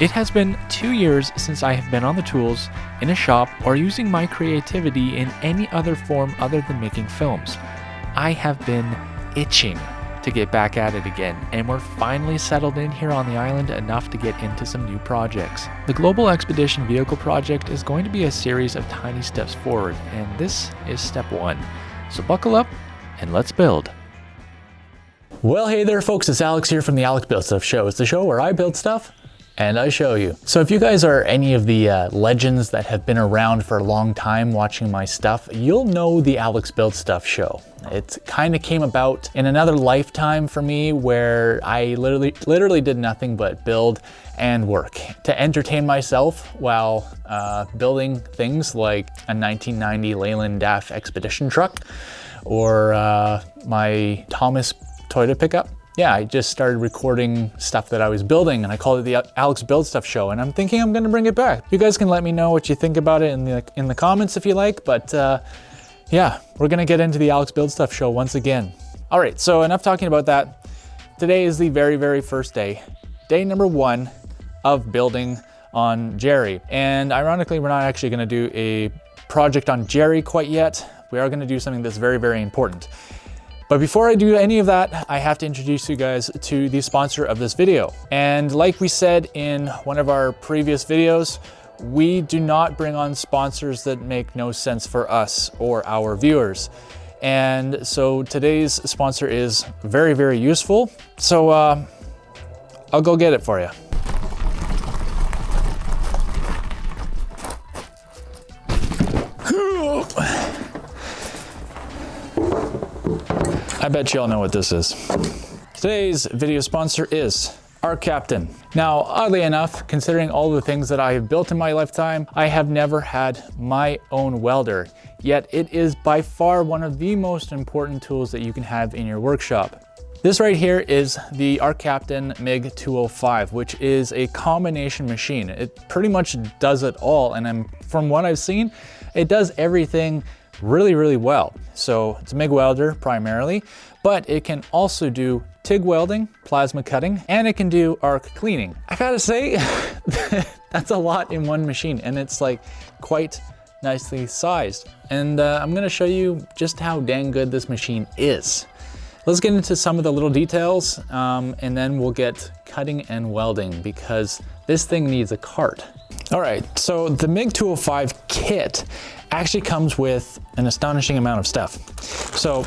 It has been 2 years since I have been on the tools, in a shop, or using my creativity in any other form other than making films. I have been itching to get back at it again, and we're finally settled in here on the island enough to get into some new projects. The Global Expedition Vehicle Project is going to be a series of tiny steps forward, and this is step 1. So buckle up and let's build. Well, hey there folks, it's Alex here from the Alex Build Stuff Show. It's the show where I build stuff and I show you. So if you guys are any of the legends that have been around for a long time watching my stuff, you'll know the Alex Build Stuff Show. It kind of came about in another lifetime for me where I literally did nothing but build and work to entertain myself while building things like a 1990 Leyland DAF expedition truck or my Thomas Toyota pickup. Yeah, I just started recording stuff that I was building and I called it the Alex Build Stuff Show, and I'm thinking I'm gonna bring it back. You guys can let me know what you think about it in the comments if you like, but yeah, we're gonna get into the Alex Build Stuff Show once again. All right, so enough talking about that. Today is the very first day, day number 1 of building on Jerry. And ironically, we're not actually gonna do a project on Jerry quite yet. We are gonna do something that's very important. But before I do any of that, I have to introduce you guys to the sponsor of this video. And like we said in one of our previous videos, we do not bring on sponsors that make no sense for us or our viewers. And so today's sponsor is very useful. So I'll go get it for you. I bet you all know what this is. Today's video sponsor is Arccaptain. Now, oddly enough, considering all the things that I have built in my lifetime, I have never had my own welder, yet it is by far one of the most important tools that you can have in your workshop. This right here is the Arccaptain MiG 205, which is a combination machine. It pretty much does it all, and from what I've seen, it does everything really well. So it's a MIG welder primarily, but it can also do TIG welding, plasma cutting, and it can do arc cleaning. I gotta say, that's a lot in one machine, and it's like quite nicely sized. And I'm gonna show you just how dang good this machine is. Let's get into some of the little details, and then we'll get cutting and welding because this thing needs a cart. All right, so the MiG 205 kit actually comes with an astonishing amount of stuff. So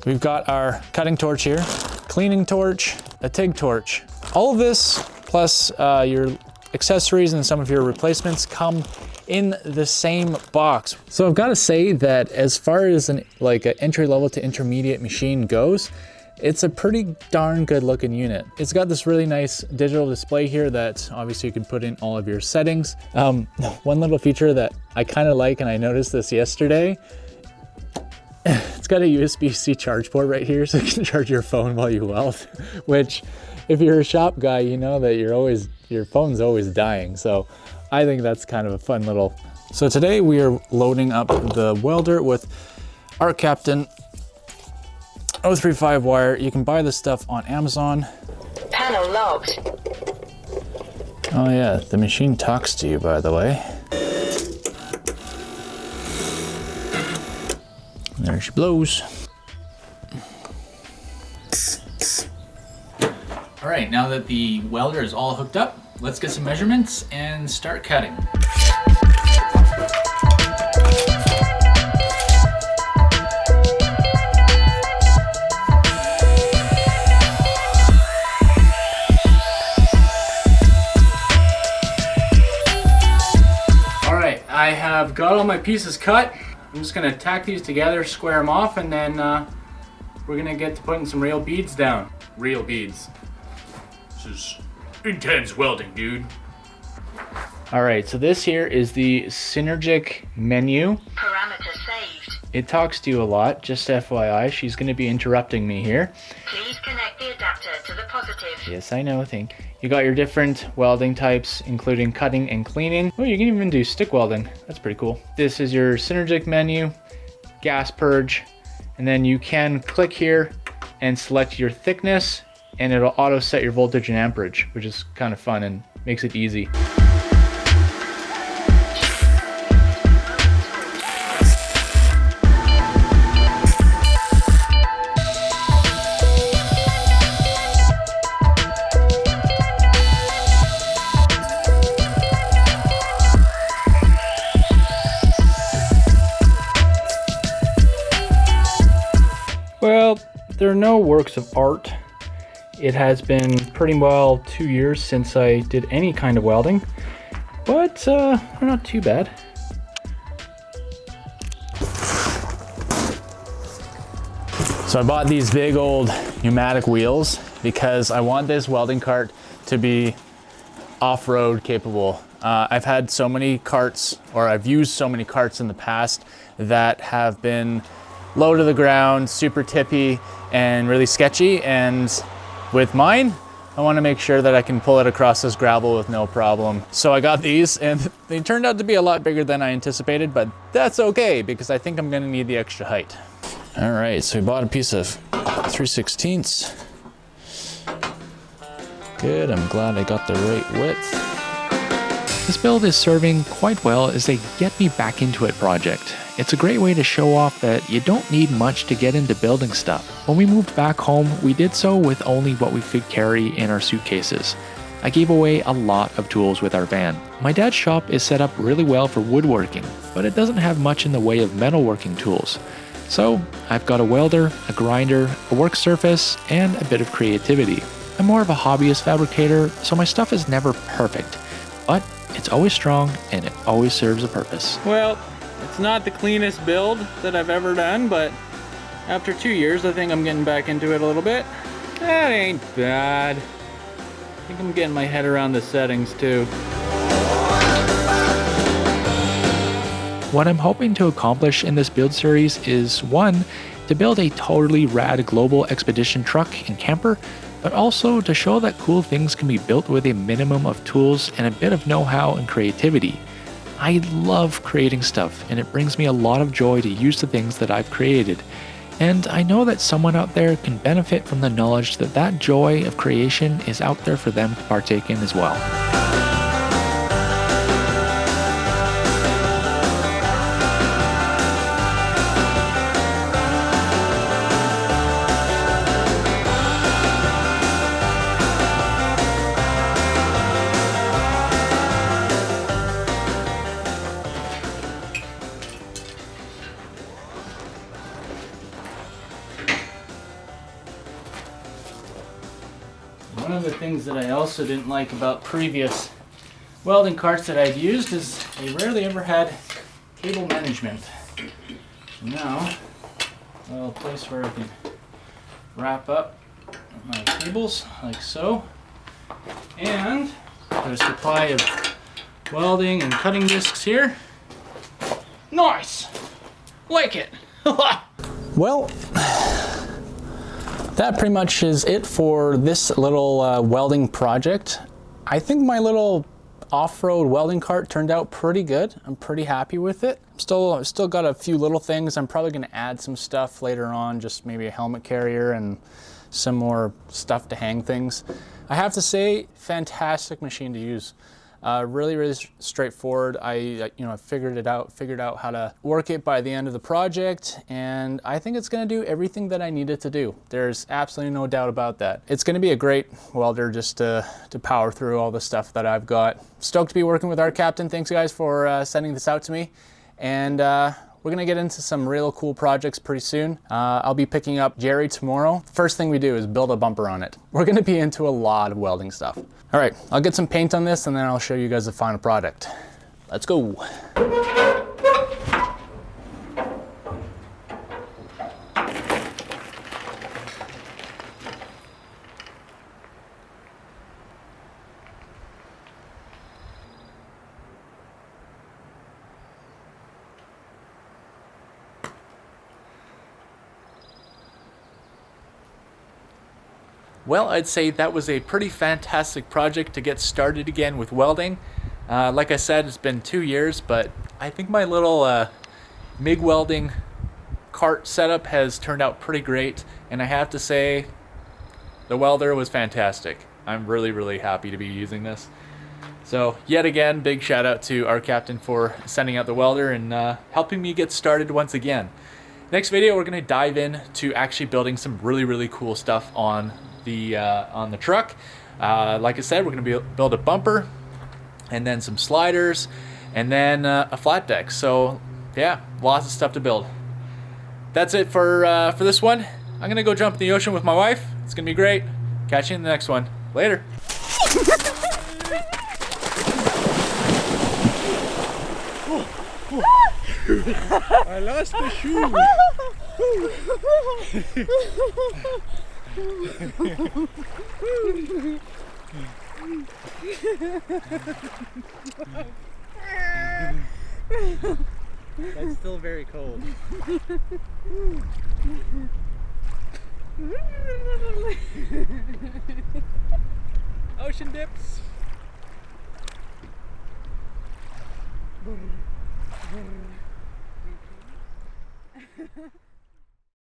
we've got our cutting torch here, cleaning torch, a TIG torch. All of this plus your accessories and some of your replacements come in the same box. So I've got to say that as far as an entry level to intermediate machine goes, it's a pretty darn good looking unit. It's got this really nice digital display here that obviously you can put in all of your settings. One little feature that I kind of like, and I noticed this yesterday, it's got a USB-C charge port right here so you can charge your phone while you weld, which if you're a shop guy, you know that your phone's always dying. So I think that's kind of a fun little. So today we are loading up the welder with Arccaptain 035 wire. You can buy this stuff on Amazon. Panel locked. Oh yeah, the machine talks to you, by the way. There she blows. All right, now that the welder is all hooked up, let's get some measurements and start cutting. I have got all my pieces cut. I'm just gonna tack these together, square them off, and then we're gonna get to putting some real beads down. Real beads. This is intense welding, dude. All right, so this here is the Synergic menu. Parameter saved. It talks to you a lot, just FYI. She's gonna be interrupting me here. Please connect the adapter to the positive. Yes, I know, thank you. You got your different welding types, including cutting and cleaning. Oh, you can even do stick welding. That's pretty cool. This is your Synergic menu, gas purge, and then you can click here and select your thickness, and it'll auto set your voltage and amperage, which is kind of fun and makes it easy. Well, there are no works of art. It has been pretty well 2 years since I did any kind of welding, but they're not too bad. So I bought these big old pneumatic wheels because I want this welding cart to be off-road capable. I've had so many carts, or I've used so many carts in the past that have been low to the ground, super tippy, and really sketchy. And with mine, I want to make sure that I can pull it across this gravel with no problem. So I got these, and they turned out to be a lot bigger than I anticipated, but that's okay because I think I'm going to need the extra height. All right, so we bought a piece of 3/16. Good, I'm glad I got the right width. This build is serving quite well as a get me back into it project. It's a great way to show off that you don't need much to get into building stuff. When we moved back home, we did so with only what we could carry in our suitcases. I gave away a lot of tools with our van. My dad's shop is set up really well for woodworking, but it doesn't have much in the way of metalworking tools. So I've got a welder, a grinder, a work surface, and a bit of creativity. I'm more of a hobbyist fabricator, so my stuff is never perfect, but it's always strong and it always serves a purpose. Well, it's not the cleanest build that I've ever done, but after 2 years, I think I'm getting back into it a little bit. That ain't bad. I think I'm getting my head around the settings too. What I'm hoping to accomplish in this build series is 1, to build a totally rad global expedition truck and camper, but also to show that cool things can be built with a minimum of tools and a bit of know-how and creativity. I love creating stuff, and it brings me a lot of joy to use the things that I've created. And I know that someone out there can benefit from the knowledge that that joy of creation is out there for them to partake in as well. One of the things that I also didn't like about previous welding carts that I've used is they rarely ever had cable management. So now, a little place where I can wrap up my cables like so. And there's a supply of welding and cutting discs here. Nice! Like it! Well, that pretty much is it for this little welding project. I think my little off-road welding cart turned out pretty good. I'm pretty happy with it. Still got a few little things. I'm probably going to add some stuff later on, just maybe a helmet carrier and some more stuff to hang things. I have to say, fantastic machine to use. Really straightforward. I figured out how to work it by the end of the project, and I think it's going to do everything that I needed to do. There's absolutely no doubt about that. It's going to be a great welder just to power through all the stuff that I've got. Stoked to be working with Arccaptain. Thanks guys for sending this out to me, and we're gonna get into some real cool projects pretty soon. I'll be picking up Jerry tomorrow. First thing we do is build a bumper on it. We're gonna be into a lot of welding stuff. All right, I'll get some paint on this and then I'll show you guys the final product. Let's go. Well, I'd say that was a pretty fantastic project to get started again with welding. Like I said, it's been 2 years, but I think my little MIG welding cart setup has turned out pretty great, and I have to say the welder was fantastic. I'm really happy to be using this. So yet again, big shout out to Arccaptain for sending out the welder and helping me get started once again. Next video, we're gonna dive in to actually building some really cool stuff on the truck. Like I said, we're gonna build a bumper, and then some sliders, and then a flat deck. So yeah, lots of stuff to build. That's it for this one. I'm gonna go jump in the ocean with my wife. It's gonna be great. Catch you in the next one. Later. I lost the shoe. That's still very cold. Ocean dips.